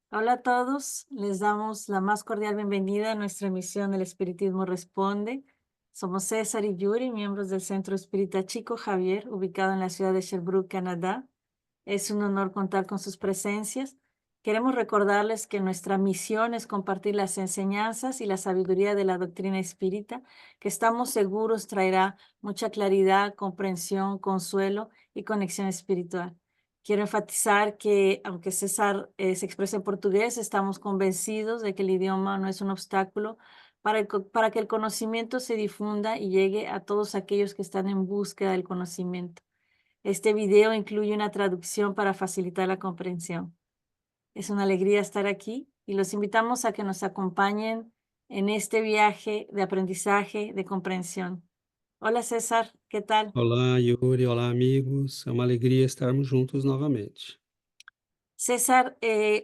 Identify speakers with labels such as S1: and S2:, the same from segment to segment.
S1: Hola a todos, les damos la más cordial bienvenida a nuestra emisión El Espiritismo Responde. Somos César y Yuri, miembros del Centro Espírita Chico Javier, ubicado en la ciudad de Sherbrooke, Canadá. Es un honor contar con sus presencias. Queremos recordarles que nuestra misión es compartir las enseñanzas y la sabiduría de la doctrina espírita, que estamos seguros traerá mucha claridad, comprensión, consuelo y conexión espiritual. Quiero enfatizar que, aunque César se expresa en portugués, estamos convencidos de que el idioma no es un obstáculo para que el conocimiento se difunda y llegue a todos aquellos que están en búsqueda del conocimiento. Este video incluye una traducción para facilitar la comprensión. Es una alegría estar aquí y los invitamos a que nos acompañen en este viaje de aprendizaje, de comprensión. Hola César, ¿qué tal?
S2: Olá, Yuri. Olá, amigos. É uma alegria estarmos juntos novamente.
S1: César,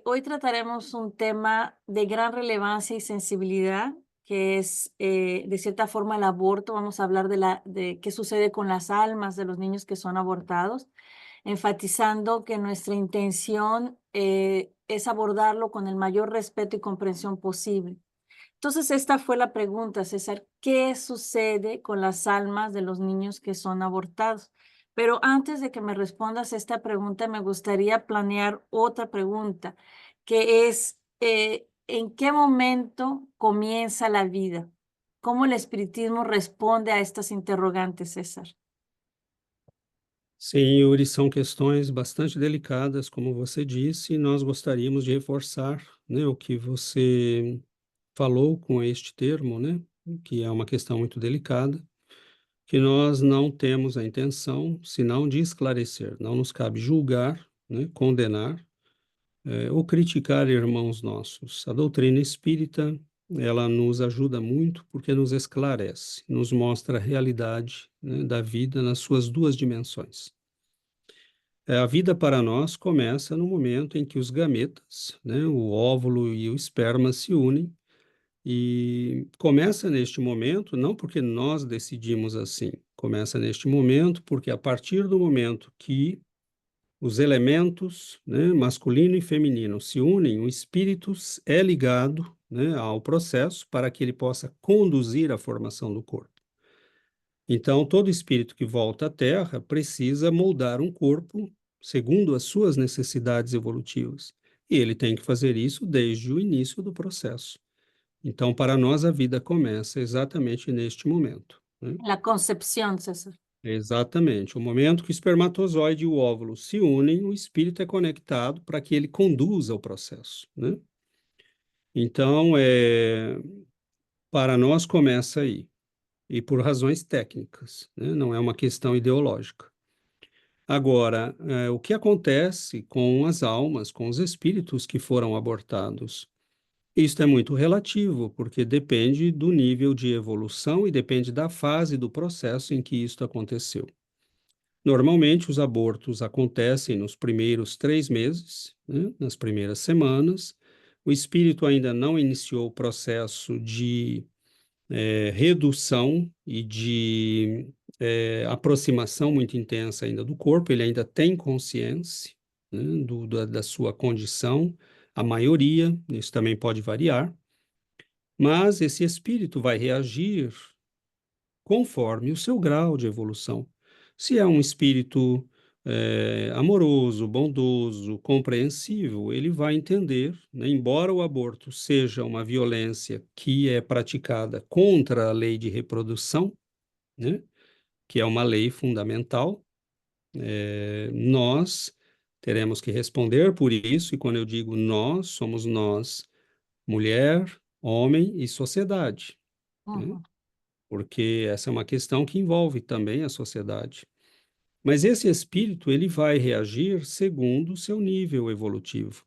S1: hoy trataremos un tema de gran relevancia y sensibilidad, que es, de cierta forma, el aborto. Vamos a hablar de qué sucede con las almas de los niños que son abortados, enfatizando que nuestra intención es abordarlo con el mayor respeto y comprensión posible. Entonces, esta fue la pregunta, César, ¿qué sucede con las almas de los niños que son abortados? Pero antes de que me respondas esta pregunta, me gustaría planear otra pregunta, que es, ¿en qué momento comienza la vida? ¿Cómo el espiritismo responde a estas interrogantes, César?
S2: Sim, Yuri, são questões bastante delicadas, como você disse, e nós gostaríamos de reforçar, né, o que você falou com este termo, né, que é uma questão muito delicada, que nós não temos a intenção, senão de esclarecer. Não nos cabe julgar, né, condenar, ou criticar irmãos nossos. A doutrina espírita, ela nos ajuda muito porque nos esclarece, nos mostra a realidade, né, da vida nas suas duas dimensões. A vida para nós começa no momento em que os gametas, né, o óvulo e o esperma se unem, e começa neste momento, não porque nós decidimos assim, começa neste momento porque a partir do momento que os elementos, né, masculino e feminino, se unem, o espírito é ligado, né, ao processo para que ele possa conduzir a formação do corpo. Então, todo espírito que volta à Terra precisa moldar um corpo segundo as suas necessidades evolutivas. E ele tem que fazer isso desde o início do processo. Então, para nós, a vida começa exatamente neste momento, né?
S1: La concepción, César.
S2: Exatamente. O momento que o espermatozoide e o óvulo se unem, o espírito é conectado para que ele conduza o processo, né? Então, para nós começa aí, e por razões técnicas, né? Não é uma questão ideológica. Agora, o que acontece com as almas, com os espíritos que foram abortados? Isto é muito relativo, porque depende do nível de evolução e depende da fase do processo em que isto aconteceu. Normalmente, os abortos acontecem nos primeiros 3 meses, né, nas primeiras semanas. O espírito ainda não iniciou o processo de redução e de aproximação muito intensa ainda do corpo, ele ainda tem consciência, né, da sua condição, a maioria, isso também pode variar, mas esse espírito vai reagir conforme o seu grau de evolução. Se é um espírito amoroso, bondoso, compreensivo, ele vai entender, né, embora o aborto seja uma violência que é praticada contra a lei de reprodução, né, que é uma lei fundamental, nós teremos que responder por isso, e quando eu digo nós, somos nós, mulher, homem e sociedade, né?
S1: Ujú.
S2: Porque essa é uma questão que envolve também a sociedade. Mas esse espírito, ele vai reagir segundo o seu nível evolutivo.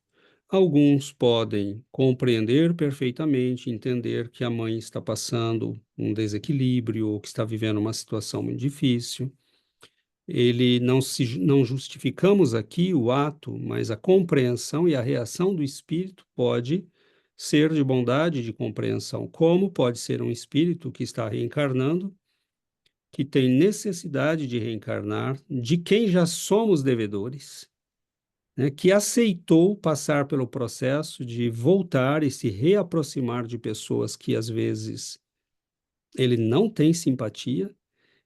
S2: Alguns podem compreender perfeitamente, entender que a mãe está passando um desequilíbrio ou que está vivendo uma situação muito difícil. Ele não justificamos aqui o ato, mas a compreensão e a reação do espírito pode ser de bondade e de compreensão, como pode ser um espírito que está reencarnando, que tem necessidade de reencarnar, de quem já somos devedores, né, que aceitou passar pelo processo de voltar e se reaproximar de pessoas que às vezes ele não tem simpatia,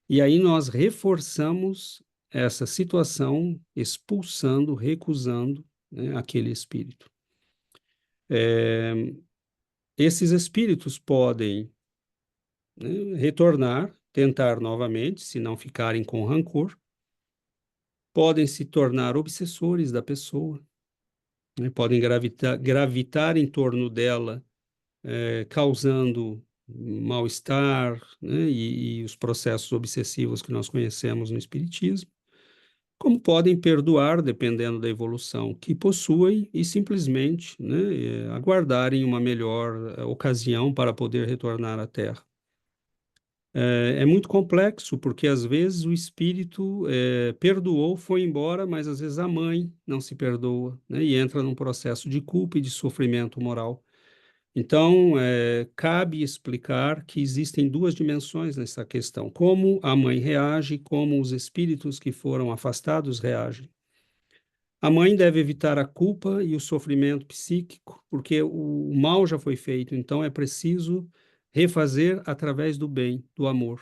S2: e aí nós reforçamos essa situação, expulsando, recusando, né, aquele espírito. Esses espíritos podem, né, retornar, tentar novamente, se não ficarem com rancor, podem se tornar obsessores da pessoa, né, podem gravitar em torno dela, causando mal-estar, né, e os processos obsessivos que nós conhecemos no Espiritismo, como podem perdoar, dependendo da evolução que possuem, e simplesmente, né, aguardarem uma melhor ocasião para poder retornar à Terra. É muito complexo, porque às vezes o espírito perdoou, foi embora, mas às vezes a mãe não se perdoa, né, e entra num processo de culpa e de sofrimento moral. Então, cabe explicar que existem duas dimensões nessa questão: como a mãe reage, como os espíritos que foram afastados reagem. A mãe deve evitar a culpa e o sofrimento psíquico, porque o mal já foi feito, então é preciso refazer através do bem, do amor,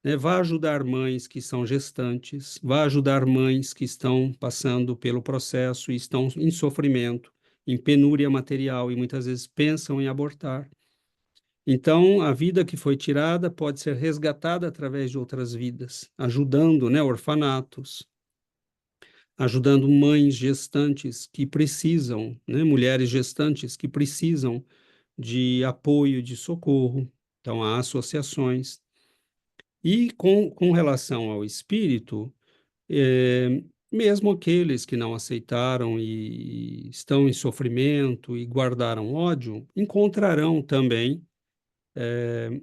S2: né? Vá ajudar mães que são gestantes, vá ajudar mães que estão passando pelo processo e estão em sofrimento, em penúria material e muitas vezes pensam em abortar. Então, a vida que foi tirada pode ser resgatada através de outras vidas, ajudando, né, orfanatos, ajudando mães gestantes que precisam, né, mulheres gestantes que precisam de apoio, de socorro. Então, há associações. E com relação ao espírito, mesmo aqueles que não aceitaram e estão em sofrimento e guardaram ódio, encontrarão também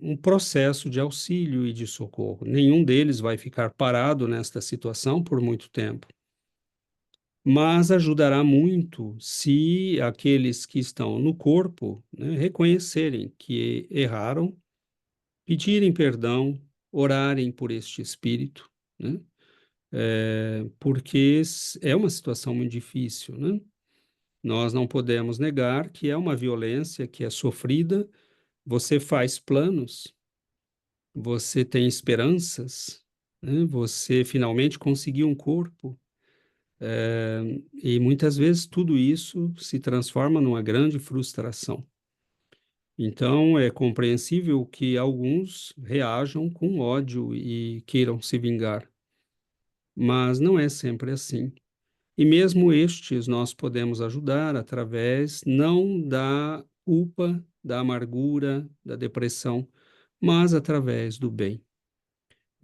S2: um processo de auxílio e de socorro. Nenhum deles vai ficar parado nesta situação por muito tempo, mas ajudará muito se aqueles que estão no corpo, né, reconhecerem que erraram, pedirem perdão, orarem por este espírito, né? Porque é uma situação muito difícil, né? Nós não podemos negar que é uma violência que é sofrida. Você faz planos, você tem esperanças, né? Você finalmente conseguiu um corpo, e muitas vezes tudo isso se transforma numa grande frustração. Então, é compreensível que alguns reajam com ódio e queiram se vingar, mas não é sempre assim. E mesmo estes nós podemos ajudar através não da culpa, da amargura, da depressão, mas através do bem.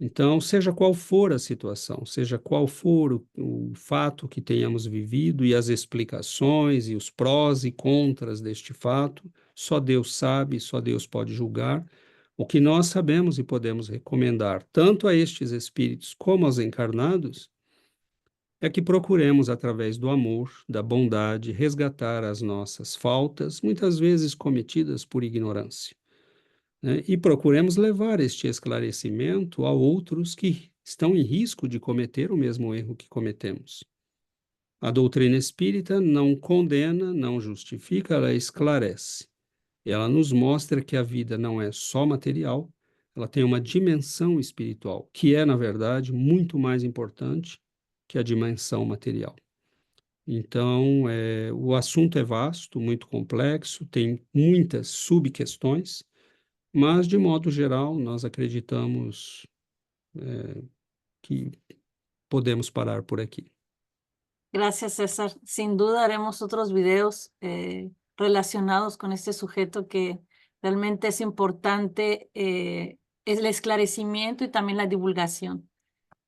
S2: Então, seja qual for a situação, seja qual for o fato que tenhamos vivido e as explicações e os prós e contras deste fato, só Deus sabe, só Deus pode julgar. O que nós sabemos e podemos recomendar, tanto a estes espíritos como aos encarnados, é que procuremos, através do amor, da bondade, resgatar as nossas faltas, muitas vezes cometidas por ignorância, né? E procuremos levar este esclarecimento a outros que estão em risco de cometer o mesmo erro que cometemos. A doutrina espírita não condena, não justifica, ela esclarece. Ela nos mostra que a vida não é só material, ela tem uma dimensão espiritual, que é, na verdade, muito mais importante que a dimensão material. Então, o assunto é vasto, muito complexo, tem muitas subquestões, mas, de modo geral, nós acreditamos que podemos parar por aqui.
S1: Gracias, César. Sin duda haremos otros videos relacionados con este sujeto que realmente es importante, es el esclarecimiento y también la divulgación.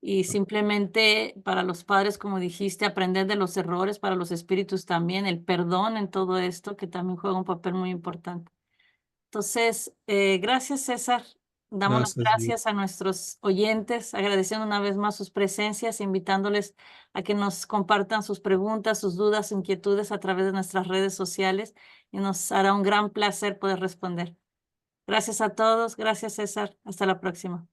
S1: Y simplemente para los padres, como dijiste, aprender de los errores, para los espíritus también, el perdón en todo esto, que también juega un papel muy importante. Entonces, gracias, César. Damos las
S2: Graças a Deus.
S1: gracias a nuestros oyentes, agradeciendo una vez más sus presencias, invitándoles a que nos compartan sus preguntas, sus dudas, inquietudes a través de nuestras redes sociales y nos hará un gran placer poder responder. Gracias a todos. Gracias, César. Hasta la próxima.